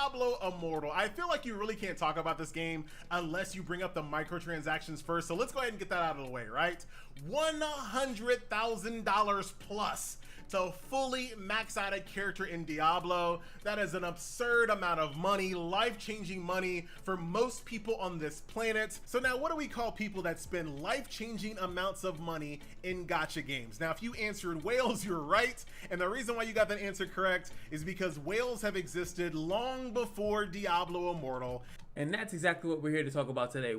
Diablo Immortal. I feel like you really can't talk about this game unless you bring up the microtransactions first. So let's go ahead and get that out of the way, right? $100,000 plus to fully max out a character in Diablo. That is an absurd amount of money, life-changing money for most people on this planet. So now what do we call people that spend life-changing amounts of money in gacha games? Now, if you answered whales, you're right. And the reason why you got that answer correct is because whales have existed long before Diablo Immortal. And that's exactly what we're here to talk about today.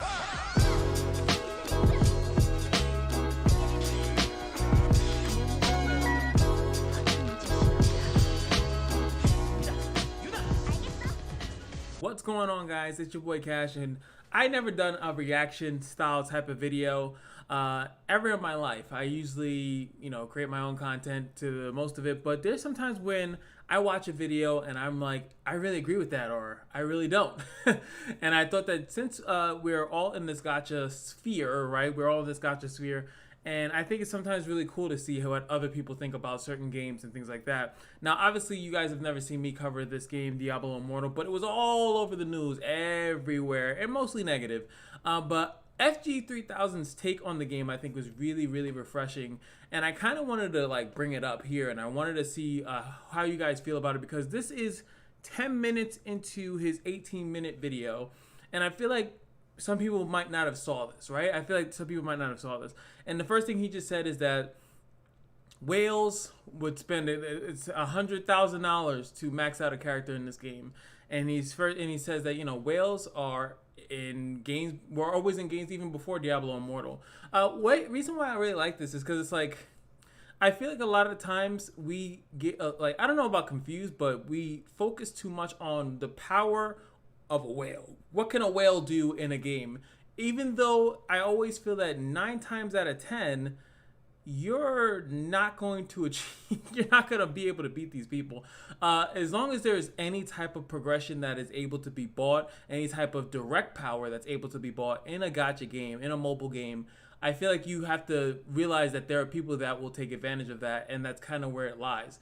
What's going on, guys? It's your boy Cash, and I never done a reaction style type of video ever in my life. I usually, create my own content to most of it, but there's sometimes when I watch a video and I'm like, I really agree with that, or I really don't. And I thought that since we're all in this gacha sphere, right? We're all in this gacha sphere. And I think it's sometimes really cool to see what other people think about certain games and things like that. Now, obviously, you guys have never seen me cover this game, Diablo Immortal, but it was all over the news, everywhere, and mostly negative. But FG3000's take on the game, I think, was really, really refreshing. And I kind of wanted to bring it up here, and I wanted to see how you guys feel about it, because this is 10 minutes into his 18-minute video, and I feel like some people might not have saw this, right? I feel like some people might not have saw this. And the first thing he just said is that whales would spend it's $100,000 to max out a character in this game. And he says that, whales are in games, were always in games even before Diablo Immortal. Reason why I really like this is because it's like, I feel like a lot of the times we get I don't know about confused, but we focus too much on the power of a whale. What can a whale do in a game? Even though I always feel that 9 times out of 10, you're not going to achieve, you're not going to be able to beat these people. As long as there's any type of progression that is able to be bought, any type of direct power that's able to be bought in a gacha game, in a mobile game, I feel like you have to realize that there are people that will take advantage of that, and that's kind of where it lies.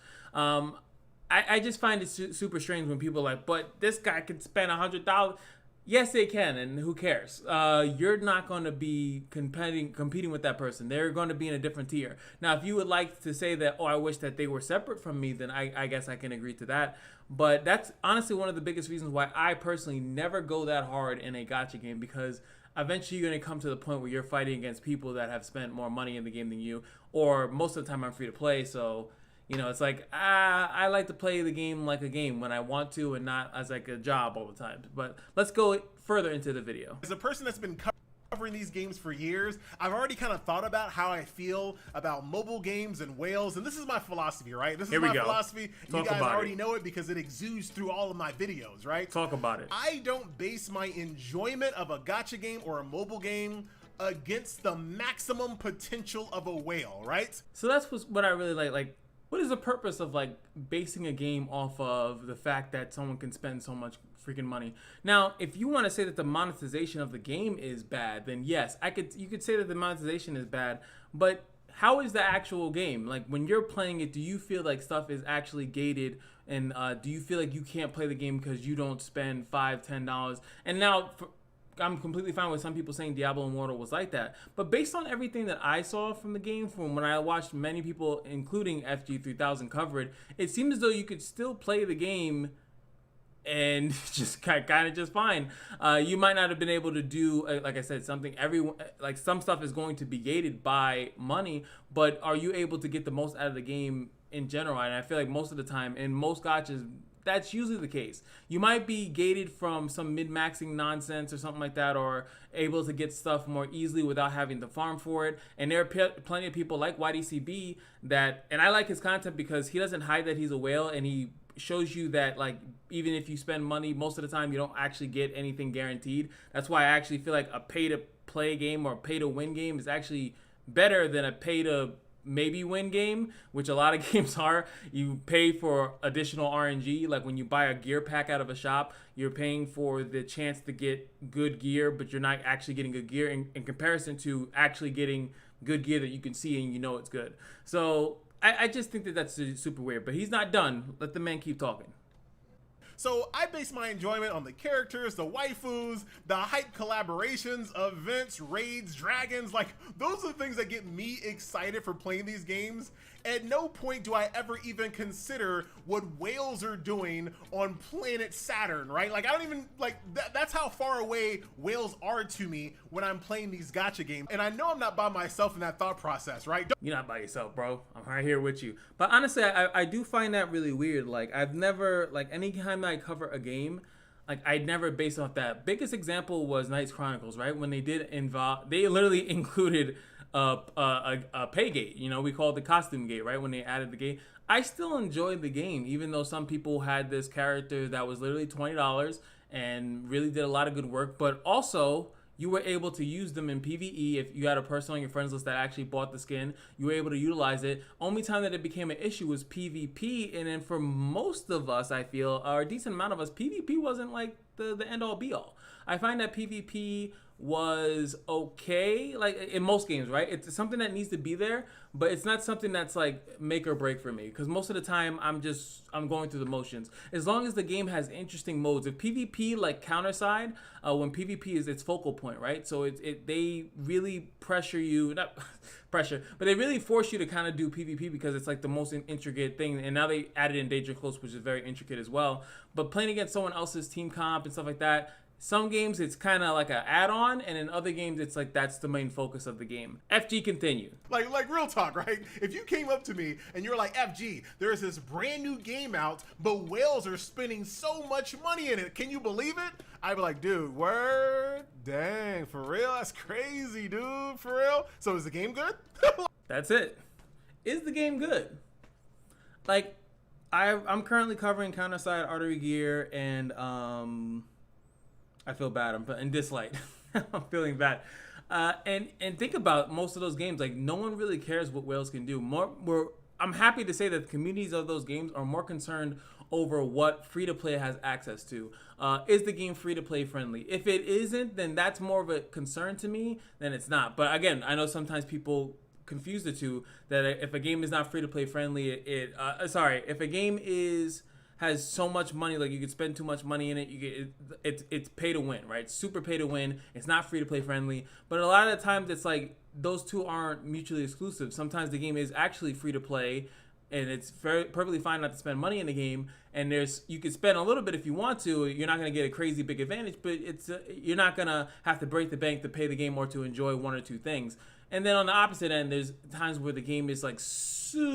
I just find it super strange when people are like, but this guy can spend $100. Yes, they can, and who cares? You're not going to be competing with that person. They're going to be in a different tier. Now, if you would like to say that, oh, I wish that they were separate from me, then I guess I can agree to that. But that's honestly one of the biggest reasons why I personally never go that hard in a gacha game, because eventually you're going to come to the point where you're fighting against people that have spent more money in the game than you, or most of the time I'm free to play, so it's like, I like to play the game like a game when I want to, and not as like a job all the time. But let's go further into the video. As a person that's been covering these games for years, I've already kind of thought about how I feel about mobile games and whales, and this is my philosophy, right? This is my philosophy. You guys already know it because it exudes through all of my videos, right? Talk about it. I don't base my enjoyment of a gacha game or a mobile game against the maximum potential of a whale, right? So that's what I really like. What is the purpose of basing a game off of the fact that someone can spend so much freaking money? Now, if you want to say that the monetization of the game is bad, then yes, you could say that the monetization is bad, but how is the actual game? Like, when you're playing it, do you feel like stuff is actually gated, and do you feel like you can't play the game because you don't spend $5, $10? And now, I'm completely fine with some people saying Diablo Immortal was like that, but based on everything that I saw from the game, from when I watched many people, including FG3000, cover it, it seemed as though you could still play the game and just kind of just fine. You might not have been able to do, like I said, some stuff is going to be gated by money, but are you able to get the most out of the game in general? And I feel like most of the time, in most gachas, that's usually the case. You might be gated from some mid-maxing nonsense or something like that, or able to get stuff more easily without having to farm for it. And there are plenty of people like YDCB that, and I like his content because he doesn't hide that he's a whale, and he shows you that even if you spend money, most of the time you don't actually get anything guaranteed. That's why I actually feel like a pay-to-play game or pay-to-win game is actually better than a pay-to-maybe win game, which a lot of games are. You pay for additional RNG. Like when you buy a gear pack out of a shop, you're paying for the chance to get good gear, but you're not actually getting good gear in comparison to actually getting good gear that you can see and it's good. So I just think that that's super weird, but he's not done. Let the man keep talking. So I base my enjoyment on the characters, the waifus, the hype collaborations, events, raids, dragons. Like, those are the things that get me excited for playing these games. At no point do I ever even consider what whales are doing on planet Saturn, right? Like, I don't even, like, that's how far away whales are to me when I'm playing these gacha games. And I know I'm not by myself in that thought process, right? You're not by yourself, bro. I'm right here with you. But honestly, I do find that really weird. Like, I've never, like, anytime I cover a game, like, I'd never base off that. Biggest example was Knights Chronicles, right? When they did involve, they literally included a pay gate. You know, we call it the costume gate, right? When they added the gate. I still enjoyed the game, even though some people had this character that was literally $20 and really did a lot of good work. But also, you were able to use them in PvE. If you had a person on your friends list that actually bought the skin, you were able to utilize it. Only time that it became an issue was PvP. And then for most of us, I feel, or a decent amount of us, PvP wasn't like the end all be all. I find that PvP was okay, like in most games, right? It's something that needs to be there, but it's not something that's like make or break for me, because most of the time I'm going through the motions. As long as the game has interesting modes. If PvP, like counter side, when PvP is its focal point, right? So they really pressure you, not pressure, but they really force you to kind of do PvP because it's like the most intricate thing. And now they added in Danger Close, which is very intricate as well. But playing against someone else's team comp and stuff like that, some games it's kind of like an add-on, and in other games it's like that's the main focus of the game. FG, continue. Like real talk, right? If you came up to me and you're like, FG, there's this brand new game out, but whales are spending so much money in it. Can you believe it? I'd be like, dude, word? Dang, for real? That's crazy, dude, for real? So is the game good? That's it. Is the game good? Like, I'm currently covering Counterside, Artery Gear, and I feel bad. I'm in Dislight. I'm feeling bad. And think about most of those games. Like, no one really cares what whales can do. I'm happy to say that the communities of those games are more concerned over what free-to-play has access to. Is the game free-to-play friendly? If it isn't, then that's more of a concern to me than it's not. But again, I know sometimes people confuse the two, that if a game is not free-to-play friendly, if a game has so much money, like you could spend too much money in it, it's pay to win, right? Super pay to win. It's not free to play friendly. But a lot of the times it's like those two aren't mutually exclusive. Sometimes the game is actually free to play, and it's perfectly fine not to spend money in the game. And you could spend a little bit if you want to. You're not going to get a crazy big advantage, but you're not going to have to break the bank to pay the game or to enjoy one or two things. And then on the opposite end, there's times where the game is like super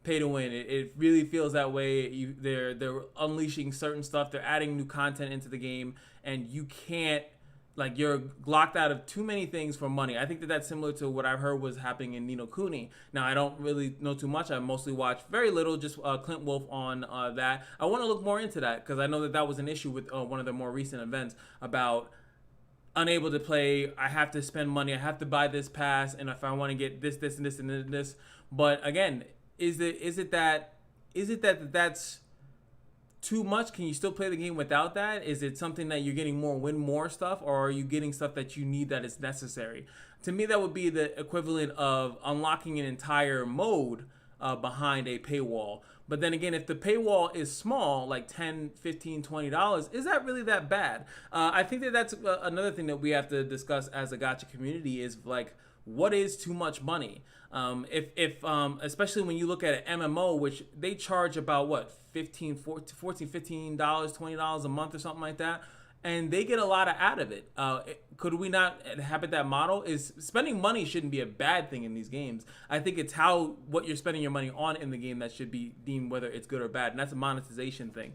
pay to win. It really feels that way. They're unleashing certain stuff. They're adding new content into the game, and you can't, like, you're locked out of too many things for money. I think that's similar to what I've heard was happening in Ni no Kuni. Now, I don't really know too much. I mostly watched very little, just Clint Wolf on that. I want to look more into that because I know that was an issue with one of the more recent events about unable to play. I have to spend money. I have to buy this pass, and if I want to get this, this, and this, and this. But again, is it that that's too much? Can you still play the game without that? Is it something that you're getting win more stuff, or are you getting stuff that you need that is necessary? To me, that would be the equivalent of unlocking an entire mode behind a paywall. But then again, if the paywall is small, like $10, $15, $20, is that really that bad? I think that's another thing that we have to discuss as a gacha community is like, what is too much money? Especially when you look at an MMO, which they charge about what, $14, $15, $20 a month or something like that, and they get a lot out of it. Could we not inhabit that model? Is spending money shouldn't be a bad thing in these games. I think it's what you're spending your money on in the game that should be deemed whether it's good or bad, and that's a monetization thing.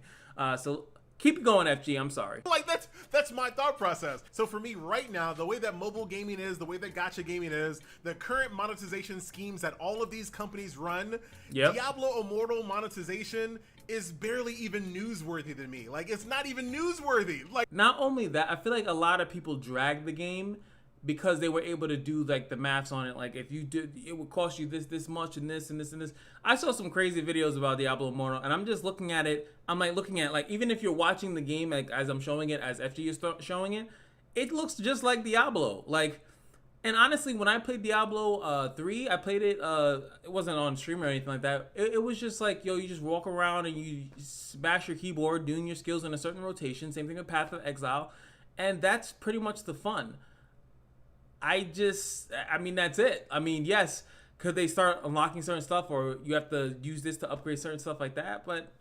So keep going, FG. I'm sorry. Like, that's my thought process. So for me right now, the way that mobile gaming is, the way that gacha gaming is, the current monetization schemes that all of these companies run, Diablo Immortal monetization is barely even newsworthy to me. Like, it's not even newsworthy. Like, not only that, I feel like a lot of people drag the game because they were able to do like the maths on it. Like, if you did, it would cost you this much and this and this and this. I saw some crazy videos about Diablo Immortal, and I'm just looking at it. I'm like looking at, like, even if you're watching the game, like as I'm showing it, as FG is showing it, it looks just like Diablo. Like, And honestly, when I played Diablo 3, I played it, it wasn't on stream or anything like that. It was just like, yo, you just walk around and you smash your keyboard, doing your skills in a certain rotation. Same thing with Path of Exile. And that's pretty much the fun. I mean, that's it. I mean, yes, could they start unlocking certain stuff, or you have to use this to upgrade certain stuff like that? But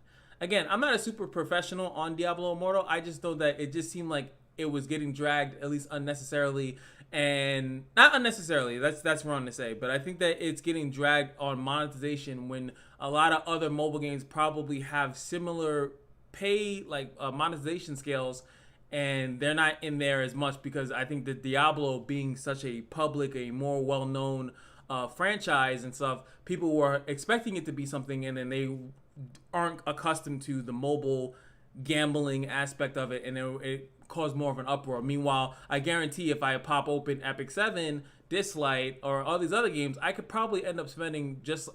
again, I'm not a super professional on Diablo Immortal. I just know that it just seemed like it was getting dragged, at least unnecessarily, and not unnecessarily. That's wrong to say, but I think that it's getting dragged on monetization when a lot of other mobile games probably have similar pay monetization scales, and they're not in there as much because I think that Diablo being such a public, a more well-known franchise and stuff, people were expecting it to be something, and then they aren't accustomed to the mobile gambling aspect of it, and it caused more of an uproar. Meanwhile, I guarantee if I pop open Epic 7, Dislight, or all these other games, I could probably end up spending just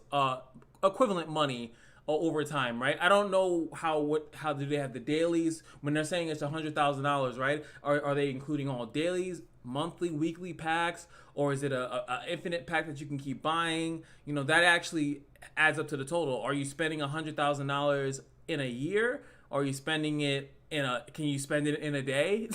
equivalent money over time, right? I don't know how do they have the dailies when they're saying it's $100,000, right? Are they including all dailies, monthly, weekly packs, or is it a infinite pack that you can keep buying? You know, that actually adds up to the total. Are you spending $100,000 in a year? Or are you spending it can you spend it in a day?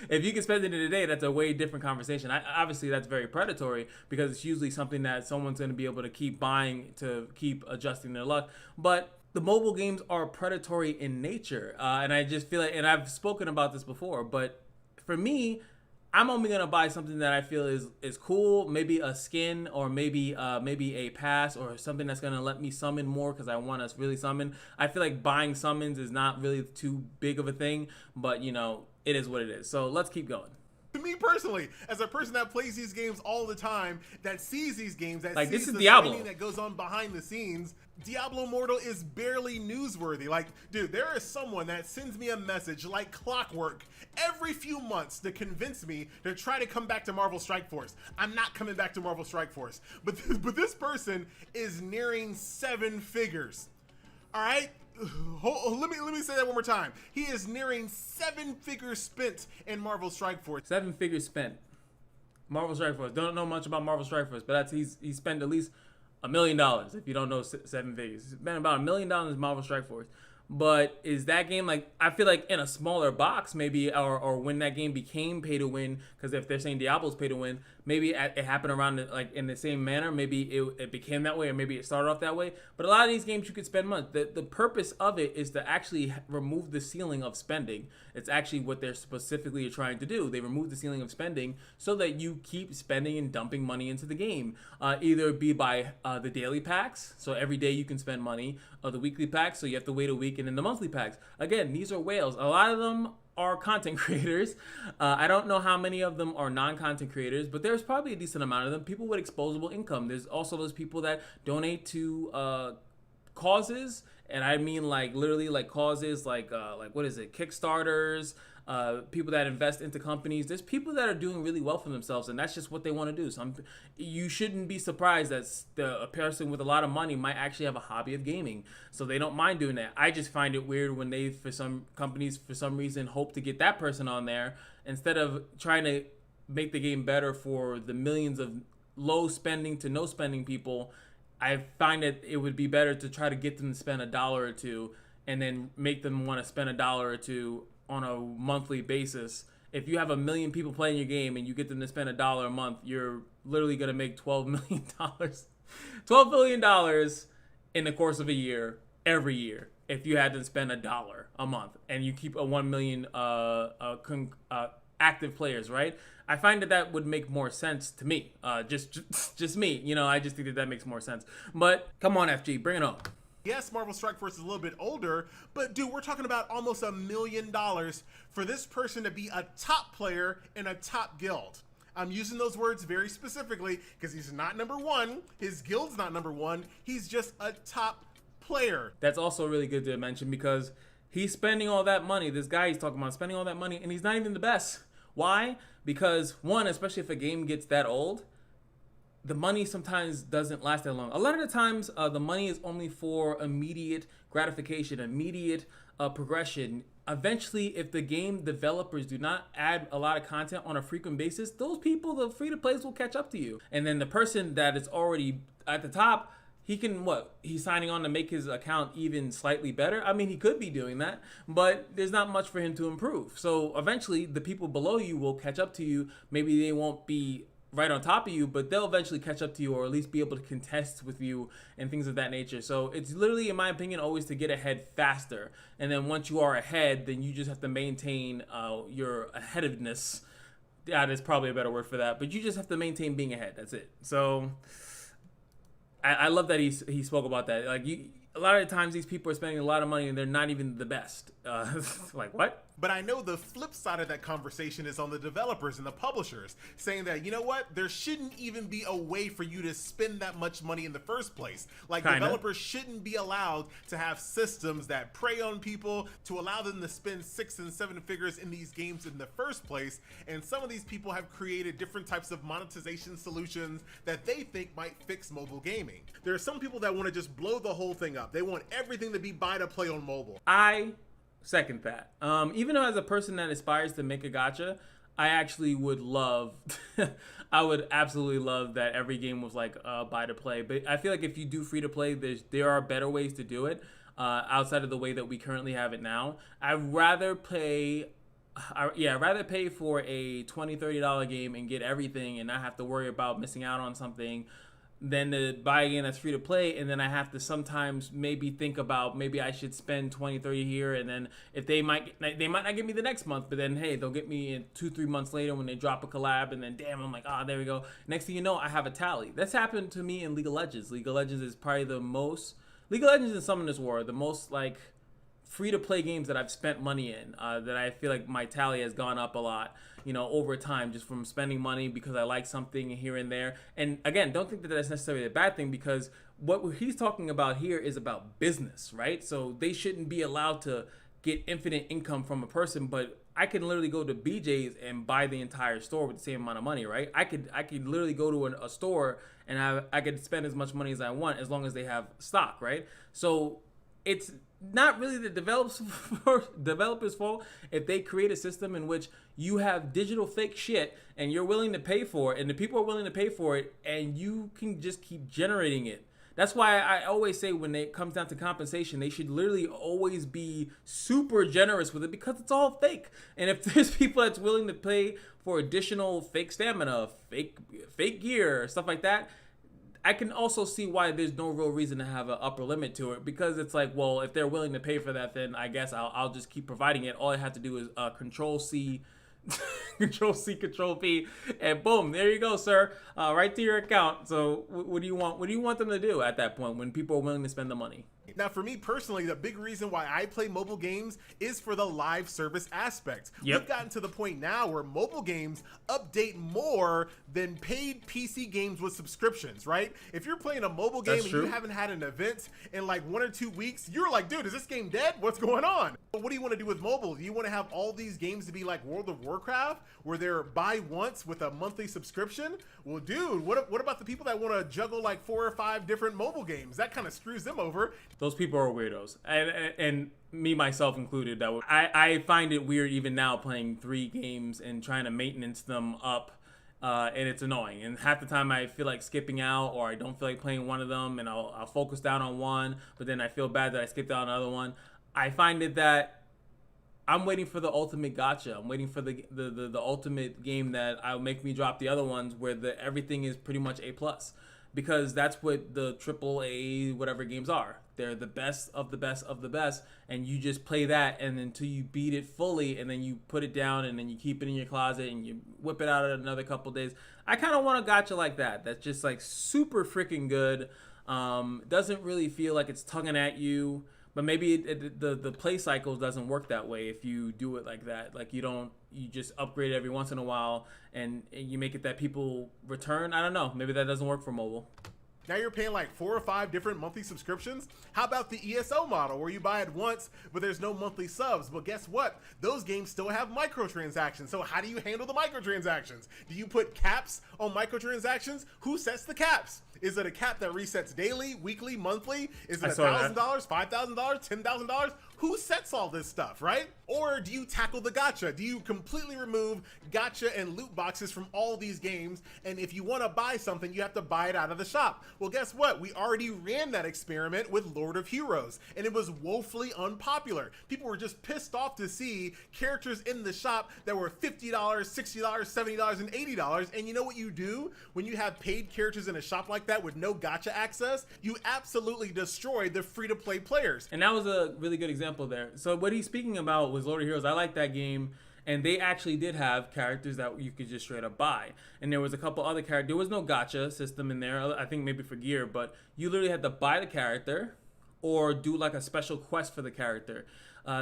If you can spend it in a day, that's a way different conversation. Obviously, that's very predatory because it's usually something that someone's going to be able to keep buying to keep adjusting their luck. But the mobile games are predatory in nature. And I just feel like, and I've spoken about this before, but for me, I'm only gonna buy something that I feel is cool, maybe a skin, or maybe a pass, or something that's gonna let me summon more because I want to really summon. I feel like buying summons is not really too big of a thing, but you know, it is what it is. So let's keep going. To me personally, as a person that plays these games all the time, that sees these games, that Like, sees this is the Diablo. training that goes on behind the scenes, Diablo Immortal is barely newsworthy. Like, dude, there is someone that sends me a message like clockwork every few months to convince me to try to come back to Marvel Strike Force. I'm not coming back to Marvel Strike Force. But this person is nearing 7 figures. All right? Let me say that one more time. He is nearing 7 figures spent in Marvel Strike Force. 7 figures spent. Marvel Strike Force. Don't know much about Marvel Strike Force, but that's he spent at least $1 million. If you don't know 7 figures, he spent about $1 million in Marvel Strike Force. But is that game, like, I feel like in a smaller box maybe, or when that game became pay to win, because if they're saying Diablo's pay to win, maybe it happened around like in the same manner. Maybe it became that way, or maybe it started off that way. But a lot of these games you could spend money. The purpose of it is to actually remove the ceiling of spending. It's actually what they're specifically trying to do. They remove the ceiling of spending so that you keep spending and dumping money into the game. Either be by the daily packs, so every day you can spend money, or the weekly packs, so you have to wait a week, and then the monthly packs. Again, these are whales. A lot of them are content creators. I don't know how many of them are non-content creators, but there's probably a decent amount of them. People with exposable income. There's also those people that donate to causes, and I mean like literally like causes like what is it, Kickstarters, people that invest into companies. There's people that are doing really well for themselves, and that's just what they want to do. So you shouldn't be surprised that a person with a lot of money might actually have a hobby of gaming, so they don't mind doing that. I just find it weird when they, for some companies, for some reason, hope to get that person on there instead of trying to make the game better for the millions of low spending to no spending people. I find that it would be better to try to get them to spend $1 or $2, and then make them want to spend $1 or $2 on a monthly basis. If you have 1 million people playing your game and you get them to spend $1 a month, you're literally going to make $12 million. $12 billion in the course of a year, every year, if you had to spend $1 a month and you keep a 1 million active players, right? I find that would make more sense to me. Just me. You know, I just think that makes more sense. But come on, FG, bring it on. Yes, Marvel Strike Force is a little bit older, but dude, we're talking about almost $1 million for this person to be a top player in a top guild. I'm using those words very specifically because he's not number 1. His guild's not number 1. He's just a top player. That's also really good to mention because he's spending all that money. This guy he's talking about spending all that money, and he's not even the best. Why? Because one, especially if a game gets that old, the money sometimes doesn't last that long. A lot of the times, the money is only for immediate gratification, immediate progression, eventually, if the game developers do not add a lot of content on a frequent basis, those people, the free-to-plays, will catch up to you. And then the person that is already at the top, he can, he's signing on to make his account even slightly better. I mean, he could be doing that, but there's not much for him to improve. So eventually, the people below you will catch up to you. Maybe they won't be right on top of you, but they'll eventually catch up to you, or at least be able to contest with you and things of that nature. So it's literally, in my opinion, always to get ahead faster. And then once you are ahead, then you just have to maintain your aheadedness. Yeah, there's probably a better word for that, but you just have to maintain being ahead. That's it. So I love that he spoke about that. Like, a lot of the times these people are spending a lot of money and they're not even the best. Like, what? But I know the flip side of that conversation is on the developers and the publishers, saying that, you know what, there shouldn't even be a way for you to spend that much money in the first place. Like, developers shouldn't be allowed to have systems that prey on people, to allow them to spend 6 and 7 figures in these games in the first place. And some of these people have created different types of monetization solutions that they think might fix mobile gaming. There are some people that want to just blow the whole thing up. They want everything to be buy to play on mobile. I second that. Even though as a person that aspires to make a gacha, I actually would love, I would absolutely love that every game was like buy to play. But I feel like if you do free to play, there are better ways to do it outside of the way that we currently have it now. I'd rather pay for a $20, $30 game and get everything and not have to worry about missing out on something than to buy a game that's free to play, and then I have to sometimes maybe think about, maybe I should spend 20, 30 here, and then if they might not get me the next month, but then hey, they'll get me in 2-3 months later when they drop a collab, and then damn, I'm like, there we go. Next thing you know, I have a tally. That's happened to me in League of Legends. League of Legends is probably League of Legends and Summoners War, the most like free-to-play games that I've spent money in, that I feel like my tally has gone up a lot, over time, just from spending money because I like something here and there. And again, don't think that that's necessarily a bad thing, because what he's talking about here is about business, right? So they shouldn't be allowed to get infinite income from a person, but I can literally go to BJ's and buy the entire store with the same amount of money, right? I could literally go to a store and I could spend as much money as I want, as long as they have stock, right? So it's not really the developers' fault if they create a system in which you have digital fake shit and you're willing to pay for it, and the people are willing to pay for it, and you can just keep generating it. That's why I always say, when it comes down to compensation, they should literally always be super generous with it, because it's all fake. And if there's people that's willing to pay for additional fake stamina, fake gear, stuff like that, I can also see why there's no real reason to have an upper limit to it, because it's like, well, if they're willing to pay for that, then I guess I'll just keep providing it. All I have to do is Control C, Control C, Control V, and boom, there you go, sir, right to your account. So what do you want? What do you want them to do at that point when people are willing to spend the money? Now, for me personally, the big reason why I play mobile games is for the live service aspect. We've gotten to the point now where mobile games update more than paid PC games with subscriptions, right? If you're playing a mobile game and you haven't had an event in like 1 or 2 weeks, you're like, dude, is this game dead? What's going on? But what do you want to do with mobile? Do you want to have all these games to be like World of Warcraft, where they're buy once with a monthly subscription? Well, dude, what about the people that want to juggle like 4 or 5 different mobile games? That kind of screws them over. Those people are weirdos, and me myself included. I find it weird even now playing 3 games and trying to maintenance them up, and it's annoying. And half the time I feel like skipping out, or I don't feel like playing one of them, and I'll focus down on one, but then I feel bad that I skipped out on another one. I find it that I'm waiting for the ultimate gacha. I'm waiting for the ultimate game that'll make me drop the other ones, where everything is pretty much A+, because that's what the AAA whatever games are. They're the best of the best of the best, and you just play that, and until you beat it fully, and then you put it down, and then you keep it in your closet, and you whip it out in another couple days. I kind of want a gacha like that. That's just like super freaking good. Doesn't really feel like it's tugging at you. But maybe the play cycle doesn't work that way if you do it like that. Like you just upgrade every once in a while, and you make it that people return. I don't know. Maybe that doesn't work for mobile. Now you're paying like 4 or 5 different monthly subscriptions. How about the ESO model, where you buy it once, but there's no monthly subs? Well, guess what? Those games still have microtransactions. So how do you handle the microtransactions? Do you put caps on microtransactions? Who sets the caps? Is it a cap that resets daily, weekly, monthly? Is it $1,000, $5,000, $10,000? who sets all this stuff, right? Or do you tackle the gacha? Do you completely remove gacha and loot boxes from all these games, and if you want to buy something, you have to buy it out of the shop? Well, guess what? We already ran that experiment with Lord of Heroes, and it was woefully unpopular. People were just pissed off to see characters in the shop that were $50, $60, $70, and $80, and you know what you do when you have paid characters in a shop like that with no gacha access? You absolutely destroy the free-to-play players. And that was a really good example there. So what he's speaking about was Lord of Heroes. I like that game, and they actually did have characters that you could just straight up buy. And there was a couple other characters. There was no gacha system in there, I think maybe for gear, but you literally had to buy the character or do like a special quest for the character.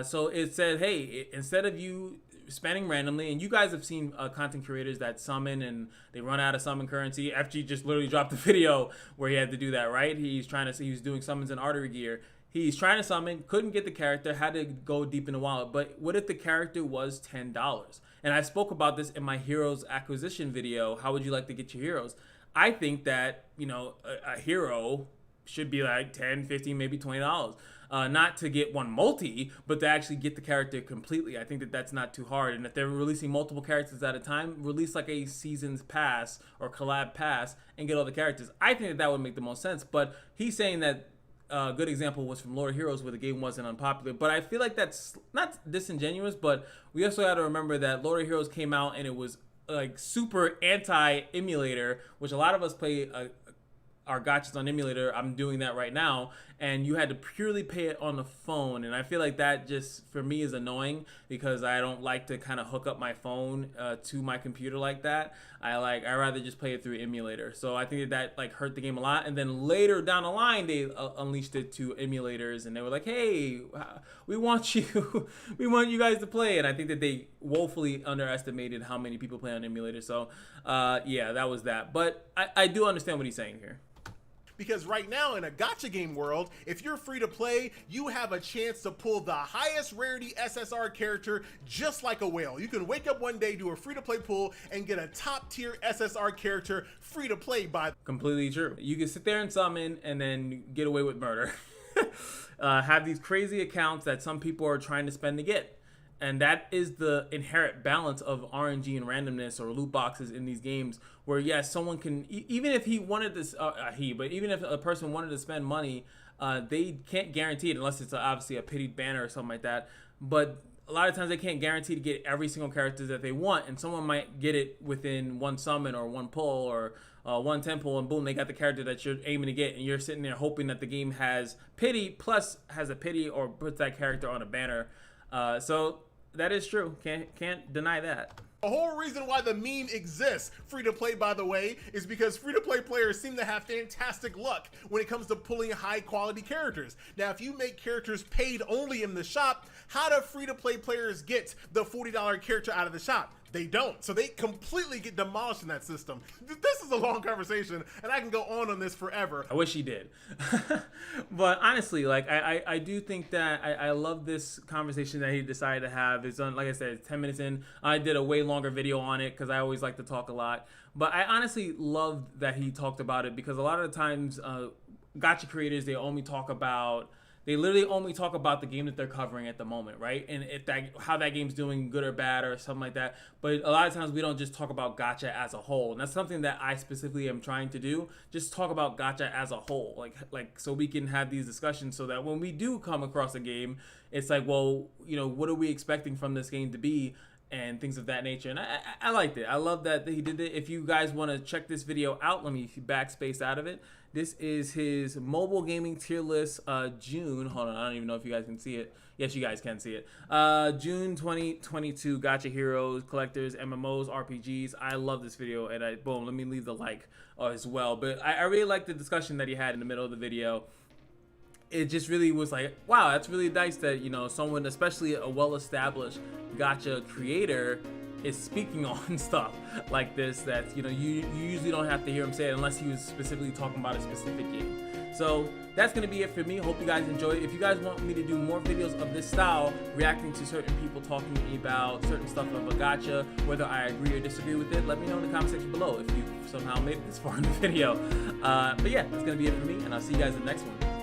So it said, hey, instead of you spending randomly, and you guys have seen content creators that summon and they run out of summon currency. FG just literally dropped the video where he had to do that, right? He was doing summons in artery gear. He's trying to summon, couldn't get the character, had to go deep in the wallet. But what if the character was $10? And I spoke about this in my heroes acquisition video. How would you like to get your heroes? I think that, you know, a hero should be like $10, $15, maybe $20. Not to get one multi, but to actually get the character completely. I think that that's not too hard. And if they're releasing multiple characters at a time, release like a season's pass or collab pass and get all the characters. I think that that would make the most sense. But he's saying that a good example was from Lord of Heroes where the game wasn't unpopular. But I feel like that's not disingenuous, but we also got to remember that Lord of Heroes came out and it was like super anti-emulator, which a lot of us play our gachas on emulator. I'm doing that right now, and you had to purely pay it on the phone, and I feel like that just for me is annoying because I don't like to kind of hook up my phone to my computer like that. I rather just play it through emulator. So I think that like hurt the game a lot. And then later down the line they unleashed it to emulators, and they were like, hey, we want you we want you guys to play. And I think that they woefully underestimated how many people play on emulators. So yeah, that was that. But I do understand what he's saying here. Because right now in a gacha game world, if you're free to play, you have a chance to pull the highest rarity SSR character just like a whale. You can wake up one day, do a free to play pool, and get a top tier SSR character free to play by. Completely true. You can sit there and summon and then get away with murder. Have these crazy accounts that some people are trying to spend to get. And that is the inherent balance of RNG and randomness or loot boxes in these games where, yes, someone can, even if he wanted this, even if a person wanted to spend money, they can't guarantee it unless it's obviously a pitied banner or something like that. But a lot of times they can't guarantee to get every single character that they want, and someone might get it within one summon or one pull or one 10 pull, and boom, they got the character that you're aiming to get, and you're sitting there hoping that the game has pity plus has a pity or puts that character on a banner. So that is true. Can't deny that. The whole reason why the meme exists, free to play by the way, is because free to play players seem to have fantastic luck when it comes to pulling high quality characters. Now, if you make characters paid only in the shop, how do free to play players get the $40 character out of the shop? They don't. So they completely get demolished in that system. This is a long conversation, and I can go on this forever. I wish he did. But honestly, like I do think that I love this conversation that he decided to have. It's on, like I said, it's 10 minutes in. I did a way longer video on it because I always like to talk a lot. But I honestly loved that he talked about it because a lot of the times gacha creators, they literally only talk about the game that they're covering at the moment, right? And how that game's doing, good or bad or something like that. But a lot of times we don't just talk about gacha as a whole. And that's something that I specifically am trying to do. Just talk about gacha as a whole. Like so we can have these discussions so that when we do come across a game, it's like, well, you know, what are we expecting from this game to be? And things of that nature. And I liked it. I love that he did it. If you guys want to check this video out, let me backspace out of it. This is his mobile gaming tier list, June. Hold on, I don't even know if you guys can see it. Yes, you guys can see it. June 2022, Gacha Heroes, Collectors, MMOs, RPGs. I love this video, and boom, let me leave the like as well. But I really like the discussion that he had in the middle of the video. It just really was like, wow, that's really nice that, you know, someone, especially a well-established gacha creator, is speaking on stuff like this that, you know, you usually don't have to hear him say it unless he was specifically talking about a specific game. So that's going to be it for me. Hope you guys enjoy it. If you guys want me to do more videos of this style, reacting to certain people talking to me about certain stuff of a gacha, whether I agree or disagree with it, let me know in the comment section below if you somehow made it this far in the video. But yeah, that's going to be it for me, and I'll see you guys in the next one.